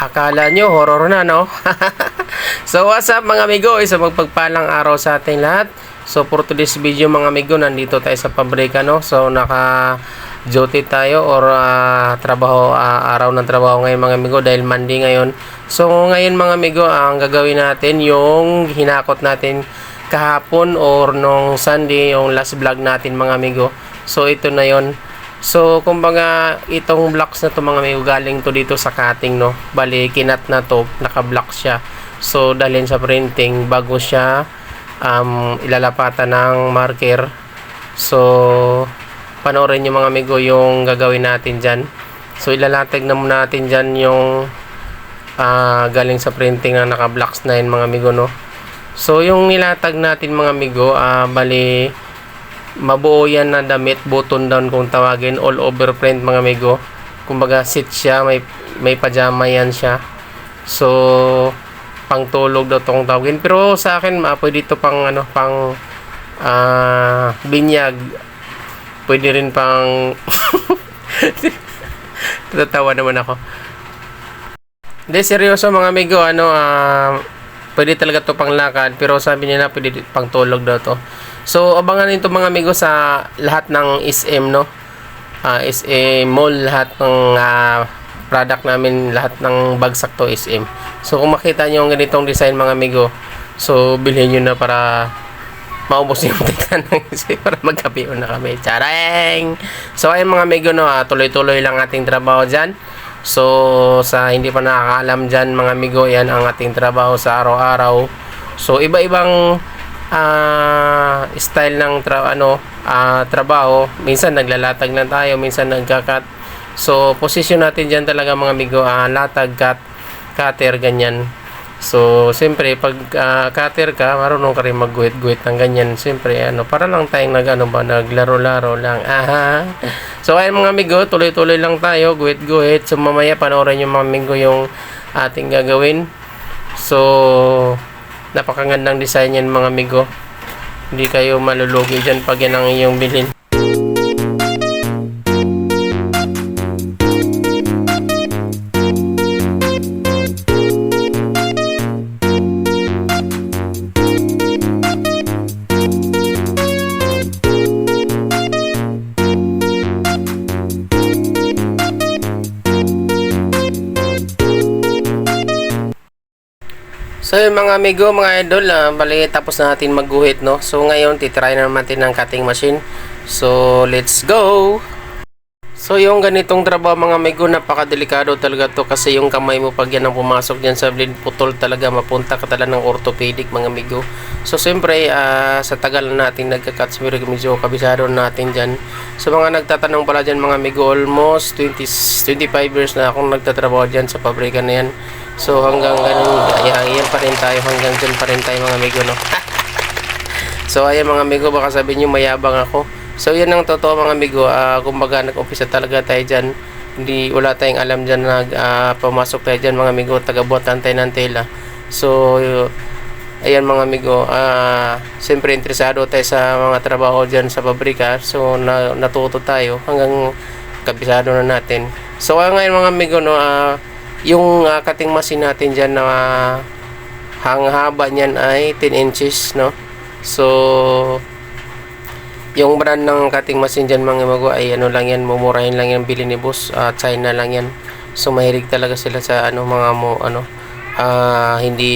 Akala nyo horror na, no? So what's up mga amigo, isang magpagpalang araw sa ating lahat. So for today's video mga amigo, nandito tayo sa pabrika, no? So naka duty tayo or trabaho, araw ng trabaho ngayon mga amigo dahil Monday ngayon. So ngayon mga amigo, ang gagawin natin yung hinakot natin kahapon or nung Sunday, yung last vlog natin mga amigo. So ito na yon. So kumbaga itong blocks na to mga amigo, galing to dito sa cutting, no? Bali kinat na to, naka-block siya. So dalhin sa printing bago siya ilalapatan ng marker. So panoorin nyo mga amigo yung gagawin natin dyan. So ilalatag na muna natin dyan yung galing sa printing na naka-blocks na yun mga amigo, no? So yung nilatag natin mga amigo, bali mabuo yan na damit, button down kung tawagin, all over print mga amigo. Kumbaga sit siya, may pajama yan siya. So pangtulog daw tong tawagin, pero sa akin pwede ito pang pang binyag, pwede rin pang tatawa naman ako. Hindi, seryoso mga amigo, pwede talaga to pang lakad, pero sabi nila pwede pang tulog daw to. So abangan nito mga amigo sa lahat ng SM, no? SM mall, lahat ng product namin, lahat ng bagsak to SM. So kung makita nyo yung ganitong design mga amigo, so bilhin nyo na para maubos yung tika ng SM para magkapiyon na kami. Chareng! So ayun mga amigo, no, tuloy-tuloy lang ating trabaho dyan. So sa hindi pa nakakaalam dyan mga amigo, yan ang ating trabaho sa araw-araw. So iba-ibang style ng trabaho. Minsan naglalatag lang tayo, minsan nagkakat. So position natin dyan talaga mga amigo, latag, cut, cutter, ganyan. So siyempre pag cutter ka, marunong ka rin magguhit-guhit ng ganyan. Siyempre para lang tayong naglaro-laro lang. So ayun mga amigo, tuloy-tuloy lang tayo, guhit-guhit. So mamaya panoorin yung mga amigo yung ating gagawin. So napakagandang design yan mga amigo, hindi kayo malulugi dyan pag yan ang iyong bilhin. So yun mga amigo, mga idol, bali tapos na natin magguhit, no? So ngayon titry na naman natin ng cutting machine. So let's go! So yung ganitong trabaho mga amigo, napakadelikado talaga to kasi yung kamay mo pag yan ang pumasok dyan sa blade, putol talaga, mapunta ka talaga ng orthopedic mga amigo. So siyempre sa tagal na natin nagka-cut, medyo kabisado natin dyan. So mga nagtatanong pala dyan mga amigo, almost 25 years na akong nagtatrabaho dyan sa pabrika na yan. So hanggang ganun, ayan pa rin tayo, hanggang dyan pa rin tayo mga amigo, no? So ayan mga amigo, baka sabihin nyo mayabang ako. So yan ang totoo mga amigo, kumbaga nag-umpisa talaga tayo dyan. Wala tayong alam dyan na pumasok tayo dyan mga amigo, tagabuhat lang tayo ng tela. So ayan mga amigo, siyempre interesado tayo sa mga trabaho dyan sa pabrika. So natuto tayo hanggang kabisado na natin. So ngayon mga amigo, no, yung cutting machine natin dyan na haba niyan ay 10 inches, no? So yung brand ng cutting machine dyan mga amigo ay lang yan, mumurahin lang yan, bili ni boss, China lang yan. So mahilig talaga sila sa hindi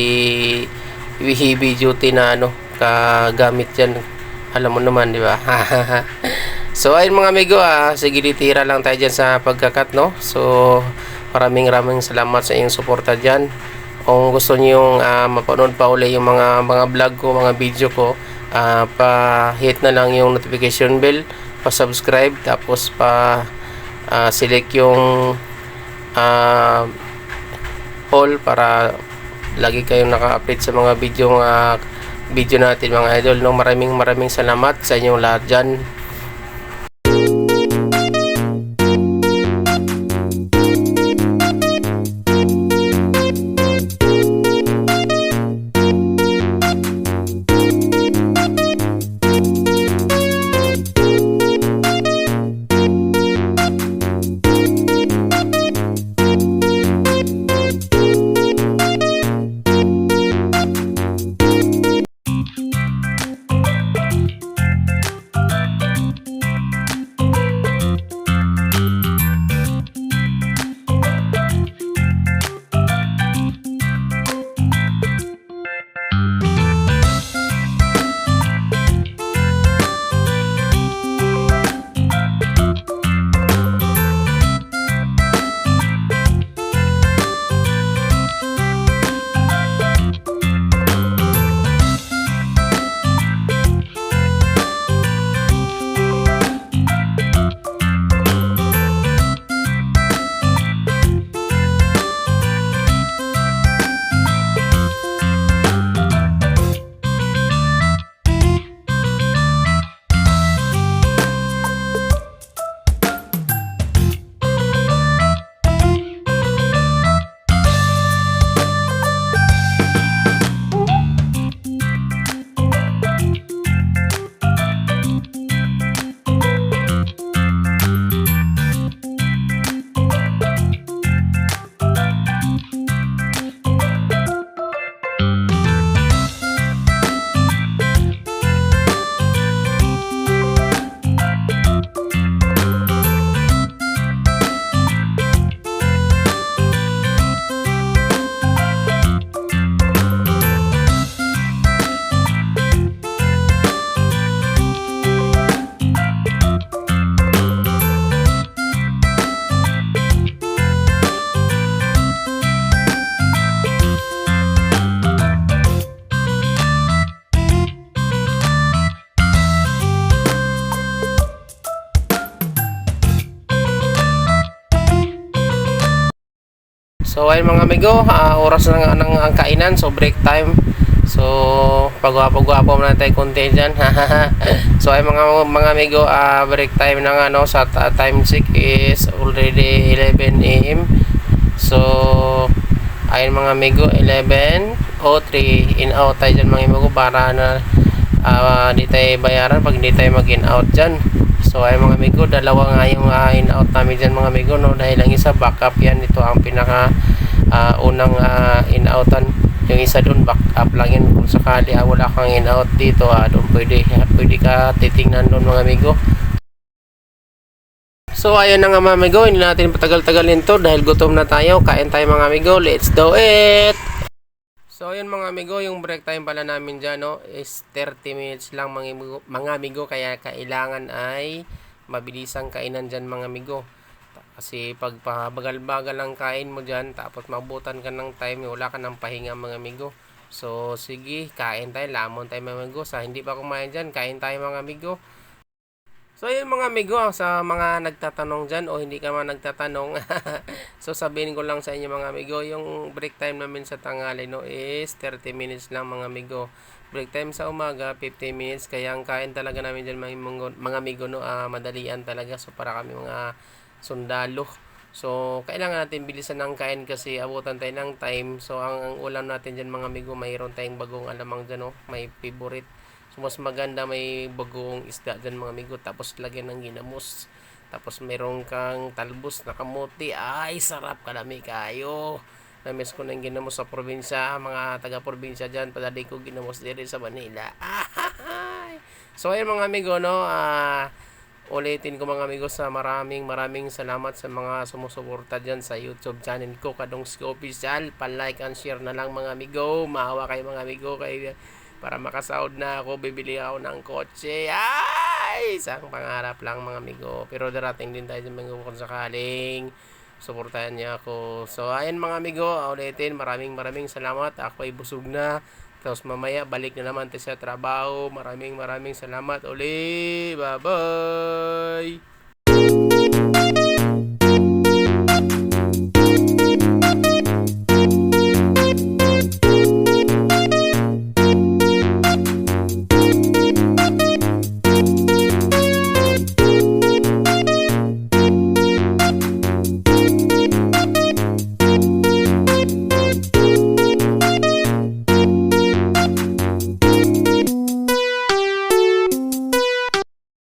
heavy duty na kagamit dyan, alam mo naman, di ba? So ayun mga amigo, sige, tira lang tayo dyan sa pagkakat, no? So maraming salamat sa inyong suporta dyan. Kung gusto niyo mapanood pa uli yung mga vlog ko, mga video ko, pa-hit na lang yung notification bell, pa-subscribe, tapos select yung all para lagi kayong naka-update sa mga video natin mga idol, no? Maraming salamat sa inyong lahat dyan. So ayun mga amigo, oras na nga ng ang kainan, so break time. So pagwapo-gwapo muna tayo konti dyan. So ay mga amigo, break time na nga no, sa time check is already 11 AM. So ayun mga amigo, 11:03 in out tayo dyan mga amigo para na di tayo bayaran pag di tayo mag in out dyan. So ay mga amigo, dalawa nga yung in out namin dyan mga amigo no, dahil ang isa backup yan, ito ang pinaka unang in outan, yung isa doon back up lang yun kung sakali wala kang in out dito, doon pwede ka titingnan doon mga amigo. So ayun na nga mga amigo, hindi natin patagal-tagalin to dahil gutom na tayo, kain tayo mga amigo, let's do it. So ayun mga amigo, yung break time pala namin dyan no, is 30 minutes lang mga amigo, kaya kailangan ay mabilisang kainan dyan mga amigo. Kasi pag bagal-bagal ang kain mo dyan, tapos mabutan ka ng time, wala ka ng pahinga mga amigo. So sige, kain tayo, lamon tayo mga amigo. Sa hindi pa kumain dyan, kain tayo mga amigo. So ayun mga amigo, sa mga nagtatanong dyan o hindi ka man nagtatanong, so sabihin ko lang sa inyo mga amigo, yung break time namin sa tanghali no, is 30 minutes lang mga amigo. Break time sa umaga, 15 minutes, kaya ang kain talaga namin dyan mga amigo no, madalian talaga. So para kami mga sundalo. So, kailangan natin bilisan ng kain kasi abutan tayo ng time. So, ang ulam natin dyan mga amigo, mayroon tayong bagong alamang dyan, no? May favorite. So, mas maganda may bagong isda dyan mga amigo. Tapos, lagyan ng ginamos. Tapos, meron kang talbos na kamuti. Ay, sarap kalami kayo. Namiss ko ng ginamos sa probinsya. Mga taga-probinsya dyan. Padali ko ginamos dito sa Manila. So, ayun mga amigo, no? Ulitin ko mga amigo sa maraming salamat sa mga sumusuporta dyan sa YouTube channel ko, Kadungski Official. Pa-like and share na lang mga amigo. Maawa kayo mga amigo kayo para makasahod na ako, bibili ako ng kotse. Ay! Isang pangarap lang mga amigo. Pero darating din tayo sa mga kung sakaling suportahan niya ako. So ayan mga amigo, ulitin maraming salamat. Ako ay busog na. Tapos mamaya balik na naman tayo sa trabaho. Maraming salamat uli. Bye bye.